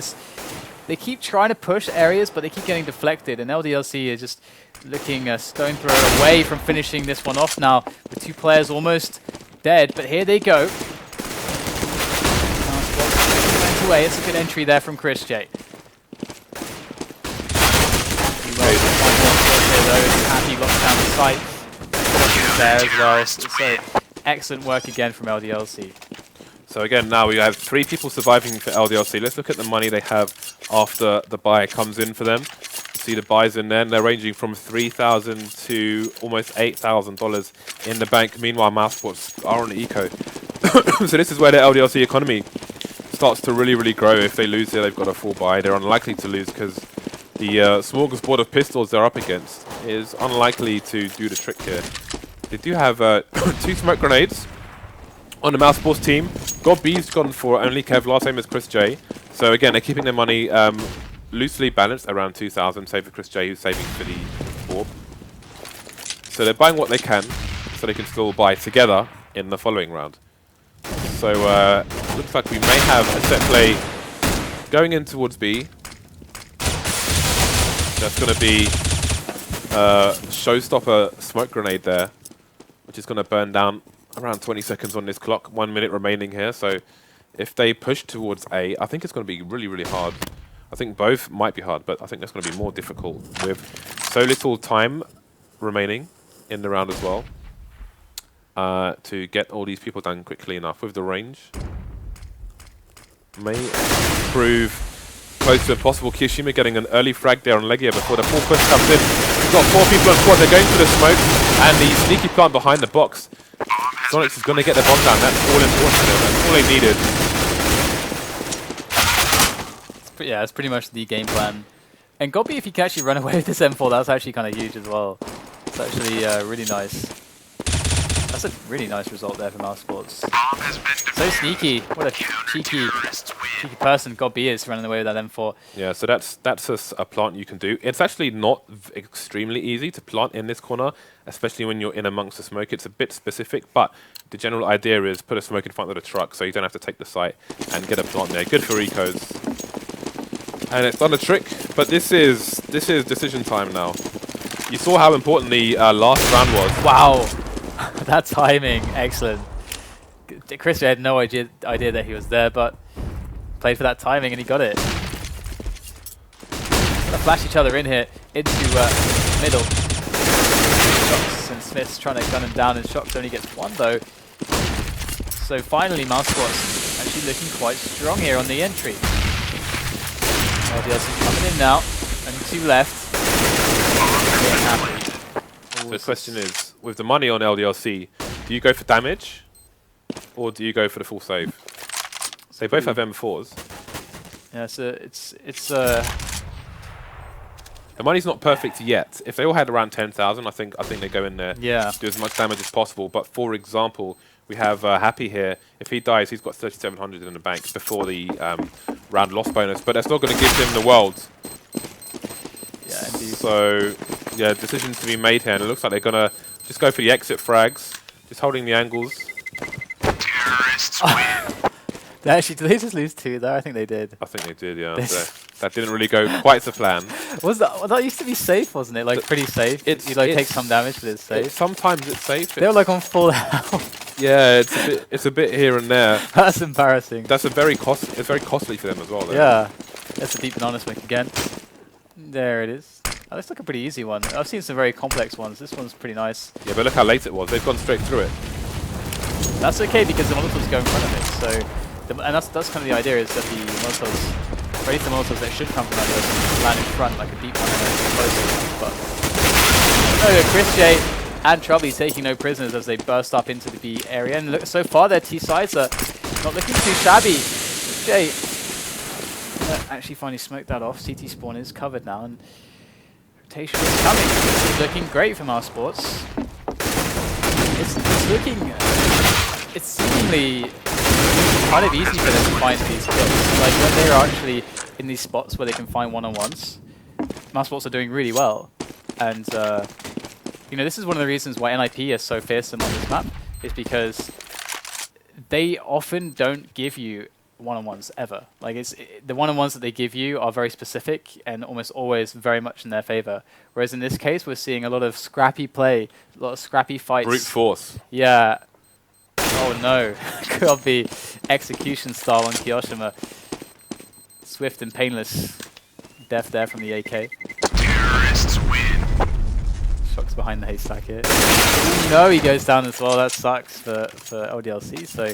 They keep trying to push areas, but they keep getting deflected. And LDLC is just looking a stone throw away from finishing this one off now, with 2 players almost dead. But here they go. Went away. It's a good entry there from Chris J. Happy locks down the site there as well. So excellent work again from LDLC. So again, now we have 3 people surviving for LDLC. Let's look at the money they have after the buy comes in for them. See the buys in there, and they're ranging from $3,000 to almost $8,000 in the bank. Meanwhile, Mousesports are on the eco. So this is where the LDLC economy starts to really grow. If they lose here, they've got a full buy. They're unlikely to lose because the smorgasbord of pistols they're up against is unlikely to do the trick here. They do have 2 smoke grenades on the Mousesports team. God B's gone for only Kevlar, same as Chris J. So again, they're keeping their money loosely balanced around 2,000, save for Chris J, who's saving for the orb. So they're buying what they can, so they can still buy together in the following round. So looks like we may have a set play going in towards B. That's going to be showstopper smoke grenade there, which is going to burn down around 20 seconds on this clock. 1 minute remaining here. So if they push towards A, I think it's going to be really, really hard. I think both might be hard, but I think that's going to be more difficult with so little time remaining in the round as well to get all these people done quickly enough with the range. May prove close to impossible. Kyoshima getting an early frag there on Legia before the full push comes in. We've got 4 people on squad. They're going for the smoke and the sneaky plant behind the box. Sonics is going to get the bomb down. That's all important to them. That's all they needed. Yeah, it's pretty much the game plan. And Gobi, if he can actually run away with this M4, that's actually kind of huge as well. It's actually really nice. That's a really nice result there for Mousesports. So sneaky. What a cheeky person Gobi is running away with that M4. Yeah, so that's a plant you can do. It's actually not extremely easy to plant in this corner, especially when you're in amongst the smoke. It's a bit specific, but the general idea is put a smoke in front of the truck so you don't have to take the site and get a plant there. Good for ecos. And it's done a trick, but this is decision time now. You saw how important the last round was. Wow, that timing, excellent. Chris had no idea that he was there, but played for that timing and he got it. Gonna flash each other in here into middle. Shox and Smith's trying to gun him down, and Shox only gets 1 though. So finally, Mousesports actually looking quite strong here on the entry. LDLC coming in now, and 2 left. So the question is, with the money on LDLC, do you go for damage, or do you go for the full save? They both have M4s. Yeah, so it's the money's not perfect yet. If they all had around 10,000, I think they go in there, yeah, do as much damage as possible. But for example, we have Happy here. If he dies, he's got 3,700 in the bank before the round loss bonus. But that's not going to give him the world. Yeah, indeed. So yeah, decisions to be made here, and it looks like they're going to just go for the exit frags, just holding the angles. Terrorists win. Did they just lose 2 there? I think they did. I think they did, yeah. So that didn't really go quite to plan. That used to be safe, wasn't it? Like pretty safe. You like take some damage, but it's safe. Sometimes it's safe. They were like on full health. Yeah, it's a bit here and there. That's embarrassing. That's it's very costly for them as well, though. Yeah. That's a deep banana smoke again. There it is. Oh, that's like a pretty easy one. I've seen some very complex ones. This one's pretty nice. Yeah, but look how late it was. They've gone straight through it. That's okay because the Molotovs go in front of it. So, and that's kind of the idea, is that the Molotovs, ready the Molotovs that should come from under us, land in front like a deep one and then close. But Chris J and Trubby taking no prisoners as they burst up into the B area. And look, so far their T sides are not looking too shabby. J actually finally smoked that off. CT spawn is covered now, and rotation is coming. This is looking great for Mousesports. It's looking. It's seemingly kind of easy for them to find these kills. Like when they're actually in these spots where they can find one-on-ones, Mousesports are doing really well. And you know, this is one of the reasons why NIP is so fearsome on this map, is because they often don't give you one-on-ones ever. Like the one-on-ones that they give you are very specific and almost always very much in their favor. Whereas in this case, we're seeing a lot of scrappy play, a lot of scrappy fights. Brute force. Yeah. Oh no. Could be execution style on Kyoshima. Swift and painless death there from the AK. Terrorists win. Shox behind the haystack here. Ooh, no, he goes down as well. That sucks for LDLC. So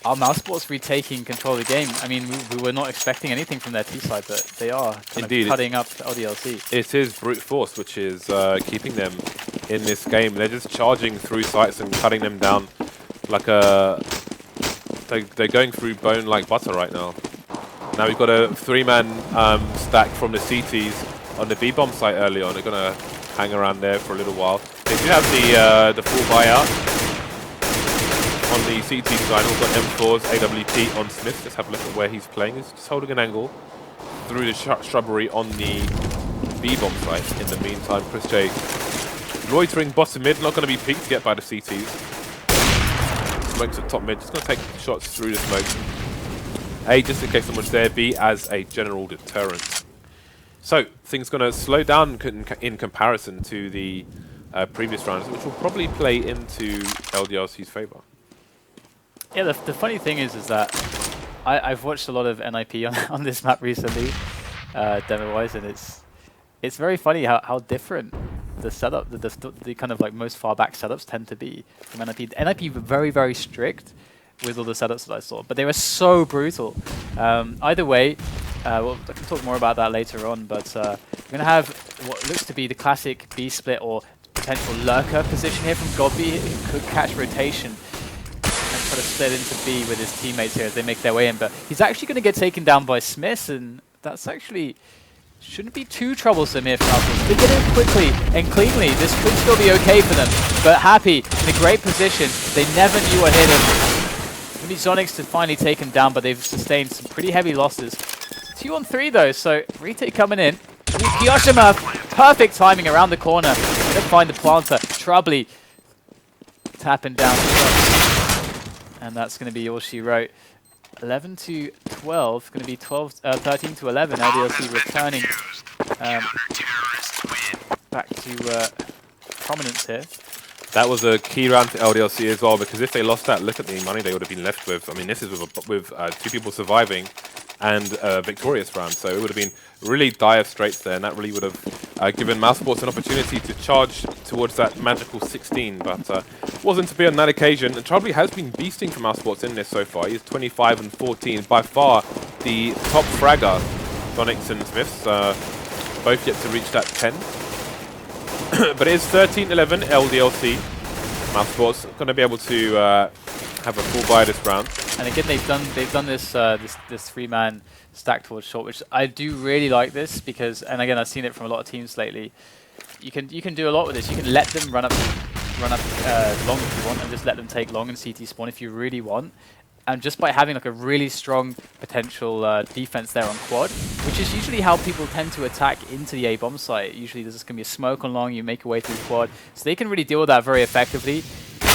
our Mousesports retaking control of the game. I mean, we were not expecting anything from their T side, but they are kind of cutting up LDLC. It is brute force, which is keeping them in this game. They're just charging through sites and cutting them down like a... They're going through bone like butter right now. Now we've got a 3-man stack from the CTs on the B-bomb site early on. They're going to hang around there for a little while. They do have the full buyout on the CT side. We've got M4's AWP on Smith. Let's have a look at where he's playing. He's just holding an angle through the shrubbery on the B-bomb site. In the meantime, Chris J loitering bottom mid, not going to be peeked yet by the CTs. Smokes at top mid, just going to take shots through the smoke. A, just in case someone's there. B, as a general deterrent. So, things going to slow down in comparison to the previous rounds, which will probably play into LDLC's favour. Yeah, the funny thing is that I've watched a lot of NIP on this map recently, demo-wise, and it's very funny how different the setup, the kind of like most far back setups tend to be from NIP. NIP were very, very strict with all the setups that I saw, but they were so brutal. Either way, well, I can talk more about that later on, but we're going to have what looks to be the classic B split or potential lurker position here from Godby, who could catch rotation and try to split into B with his teammates here as they make their way in. But he's actually going to get taken down by Smith, and that's actually shouldn't be too troublesome here for Mousesports. They get in quickly and cleanly. This could still be okay for them, but Happy in a great position. They never knew what hit him. Maybe Zonix to finally take him down, but they've sustained some pretty heavy losses. 2-on-3 though, so retake coming in. Kyoshima, perfect timing around the corner. Gonna find the planter. Troubly tapping down shots. And that's gonna be all she wrote. 11 to 12, gonna be 13 to 11. LDLC returning back to prominence here. That was a key round to LDLC as well, because if they lost that, look at the money they would have been left with. I mean, this is with 2 people surviving and a victorious round, so it would have been really dire straits there, and that really would have given Mousesports an opportunity to charge towards that magical 16, but wasn't to be on that occasion. And Troubly has been beasting for Mousesports in this so far. He's 25 and 14, by far the top fragger. Zonix and Smiths both yet to reach that 10. But it is 13-11 LDLC. Mousesports going to be able to have a full buy this round. And again, they've done this this 3-man stack towards short, which I do really like this because, and again, I've seen it from a lot of teams lately. You can do a lot with this. You can let them run up long if you want, and just let them take long and CT spawn if you really want. And just by having like a really strong potential defense there on quad, which is usually how people tend to attack into the A bomb site. Usually there's just gonna be a smoke on long, you make your way through quad, so they can really deal with that very effectively.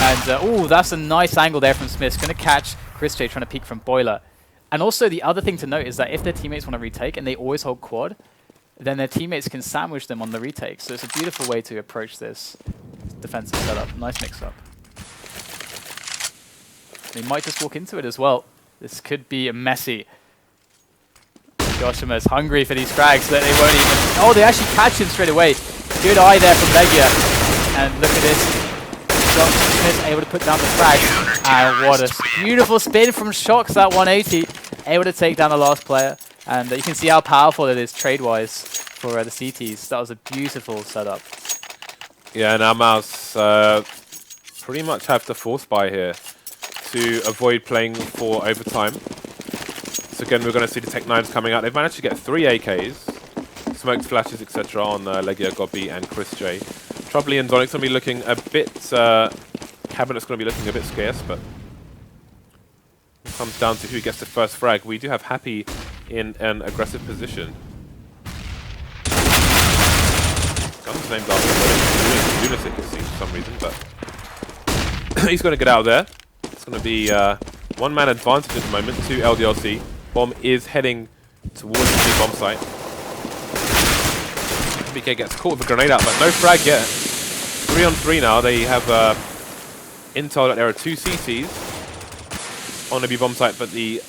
And oh, that's a nice angle there from Smith. Gonna catch Chris J trying to peek from Boiler. And also the other thing to note is that if their teammates want to retake and they always hold quad, then their teammates can sandwich them on the retake. So it's a beautiful way to approach this defensive setup. Nice mix-up. They might just walk into it as well. This could be a messy. Joshima is hungry for these frags that they won't even... Oh, they actually catch him straight away. Good eye there from Legia. And look at this. Smith able to put down the frag. And what a beautiful spin from Shox at 180. Able to take down the last player. And you can see how powerful it is trade-wise for the CTs. That was a beautiful setup. Yeah, now Mouse pretty much have to force buy here to avoid playing for overtime. So again, we're going to see the Tech 9s coming out. They've managed to get 3 AKs, smoked flashes, etc. on Legia, Godby, and Chris J. Troubly and Zonix going to be looking a bit... Cabinet's going to be looking a bit scarce, but it comes down to who gets the first frag. We do have Happy in an aggressive position. Gun's named after Lunatic, it seems, for some reason, but he's going to get out of there. It's going to be 1-man advantage at the moment to LDLC. Bomb is heading towards the bomb site. BK gets caught with a grenade out, but no frag yet. 3-on-3 now. They have intel that there are 2 CTs on the B bomb site, but the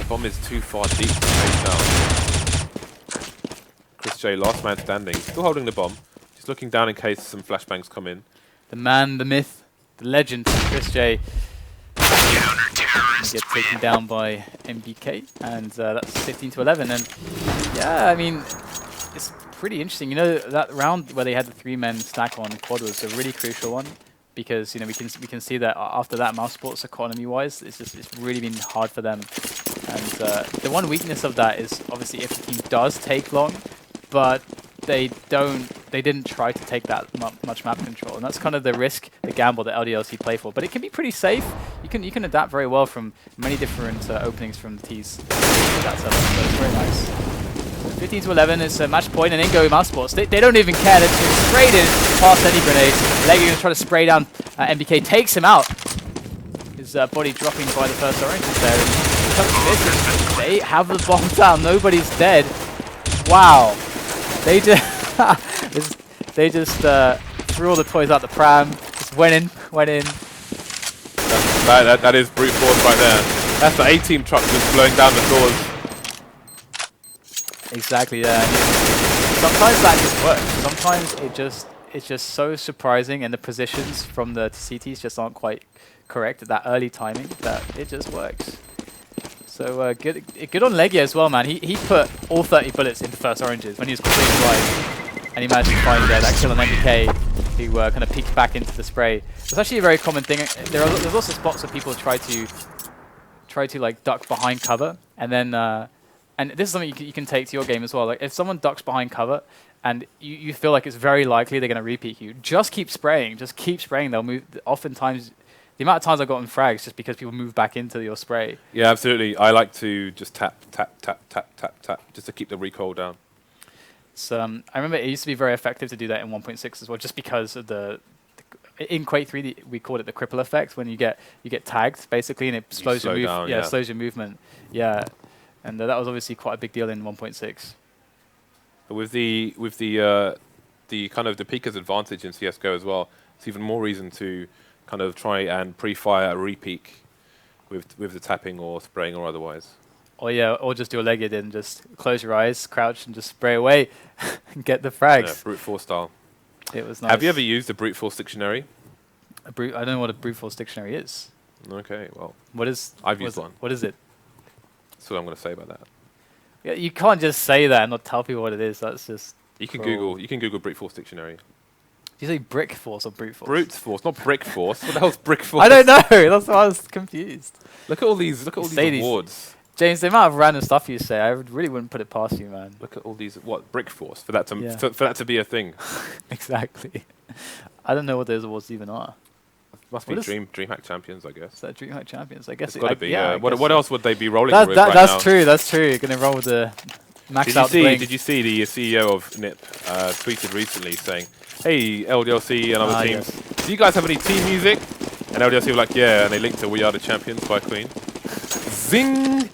bomb is too far deep to take down. Chris J, last man standing, still holding the bomb. Just looking down in case some flashbangs come in. The man, the myth, the legend, Chris J. Gets taken down by MBK, and that's 15 to 11. And yeah, I mean, it's pretty interesting. You know, that round where they had the 3-man stack on quad was a really crucial one, because you know we can see that after that, Mousesports economy-wise, it's really been hard for them. And the one weakness of that is obviously if the team does take long, but they don't they didn't try to take that much map control, and that's kind of the risk, the gamble that LDLC play for. But it can be pretty safe. You can adapt very well from many different openings from the T's. That's it's very nice. 15 to 11 is a match point, and in go Mousesports. They don't even care. They're just straight in past any grenades. Leggy going to try to spray down. MBK takes him out. His body dropping by the first orange there. And they have the bomb down. Nobody's dead. Wow. They just threw all the toys out the pram. Just went in. That is brute force right there. That's the A-team truck just blowing down the doors. Exactly, yeah. Sometimes that just works. Sometimes it's just so surprising, and the positions from the CTs just aren't quite correct at that early timing that it just works. So good on Leggy as well, man. He put all 30 bullets into first oranges when he was completely right, and he managed to find that kill on MBK, who kind of peeked back into the spray. It's actually a very common thing. There's also spots where people try to like duck behind cover, and then and this is something you can take to your game as well. Like if someone ducks behind cover and you feel like it's very likely they're going to re-peek you, just keep spraying. Just keep spraying. They'll move. Oftentimes, the amount of times I've gotten frags just because people move back into your spray. Yeah, absolutely. I like to just tap, just to keep the recoil down. So I remember it used to be very effective to do that in 1.6 as well, just because of in Quake 3 we called it the cripple effect, when you get tagged basically and it slows your movement. Yeah, slows your movement. Yeah, and that was obviously quite a big deal in 1.6. But with the kind of the peeker's advantage in CS:GO as well, it's even more reason to kind of try and pre-fire a re-peek with the tapping or spraying or otherwise. Or yeah, or just do a legged and just close your eyes, crouch, and just spray away and get the frags. Yeah, brute force style. It was nice. Have you ever used a brute force dictionary? I don't know what a brute force dictionary is. Okay, well, I've used one. What is it? That's what I'm going to say about that. Yeah, you can't just say that and not tell people what it is. That's just. You can Google brute force dictionary. Do you say brick force or brute force? Brute force, not brick force. What the hell's brick force? I don't know. That's why I was confused. Look at all these. Look at all these awards. James, the amount of random stuff you say, I really wouldn't put it past you, man. Look at all these. What brick force for that to for that to be a thing? Exactly. I don't know what those awards even are. Must be DreamHack champions, I guess. Is that DreamHack champions? I guess it's got to be. Yeah. What else would they be rolling with right now? That's true. That's true. You're gonna roll with the max out bling. Did you see the CEO of NIP tweeted recently saying, "Hey, LDLC and other teams, do you guys have any team music?" And LDLC were like, "Yeah," and they linked to "We Are the Champions" by Queen. Zing!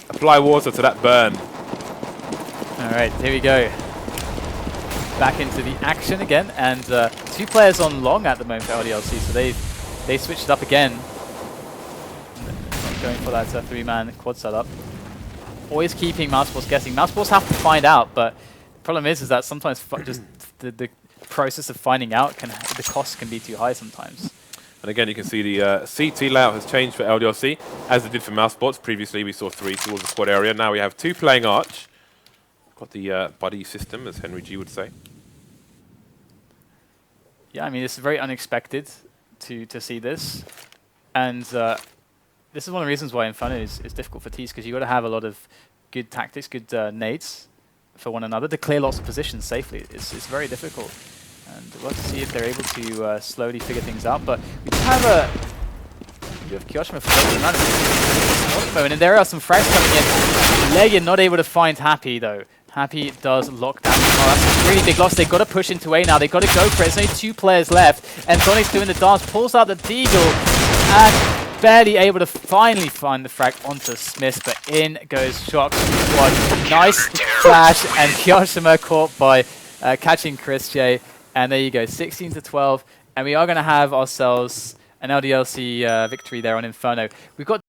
Apply water to that burn. All right, here we go. Back into the action again, and 2 players on long at the moment for LDLC, so they switched it up again. Going for that 3-man quad setup. Always keeping Mousesports guessing. Mousesports have to find out, but the problem is that sometimes just the process of finding out the cost can be too high sometimes. And again, you can see the CT layout has changed for LDLC, as it did for Mousesports. Previously, we saw 3 towards the squad area. Now we have 2 playing Arch. Got the buddy system, as Henry G would say. Yeah, I mean, it's very unexpected to see this. And this is one of the reasons why Inferno is difficult for T's, because you've got to have a lot of good tactics, good nades for one another to clear lots of positions safely. It's very difficult. And we'll have to see if they're able to slowly figure things out. But we do have Kyoshima floating around at the moment, and there are some frags coming in. Legion not able to find Happy, though. Happy does lock down. Oh, that's a really big loss. They've got to push into A now. They've got to go for it. There's only 2 players left. And Sonic's doing the dance, pulls out the Deagle, and barely able to finally find the frag onto Smith, but in goes Shock Squad. Nice flash, and Kyoshima caught by catching Chris J. And there you go, 16 to 12. And we are going to have ourselves an LDLC victory there on Inferno. We've got